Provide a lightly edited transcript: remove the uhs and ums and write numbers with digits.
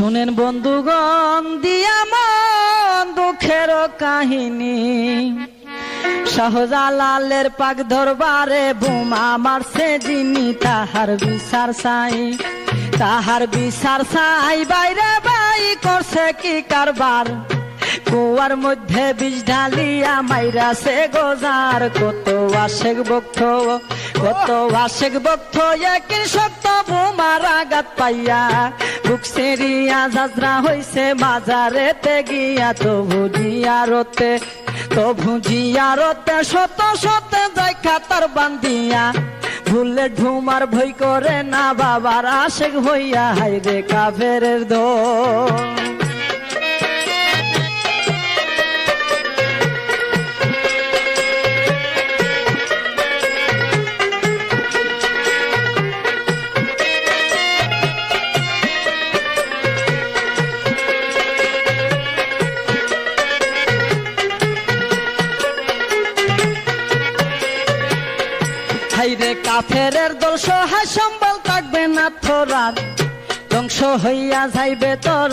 শুনেন বন্ধুগণ দিয়া মন দুঃখের কাহিনী, শাহজালালের পাক দরবারে বোমা মারছে যিনি, তাহার বিচার চাই, তাহার বিচার চাই। বাইরে বাই করছে কি কারবার, কুয়ার মধ্যে বিষ ঢালিয়া মাইরাছে গোজার। কত আশেক বক্ত, কত আশেক বক্ত একই শক্ত বোমার আঘাত পাইয়া বুক সেরিয়া যাত্রা হইছে মাজারেতে গিয়া। তবু জিয়ারতে, তবু জিয়ারতে শত শত যায় খাতার বান্ধিয়া, ভুলে ঢুমার ভয় করে না বাবার আশেক হইয়া। হাইরে কাফেরের দোষ, হাইরে কাফেরের দল সহায় সম্বল থাকবে না থোরার, ধ্বংস হইয়া যাইবে তোর।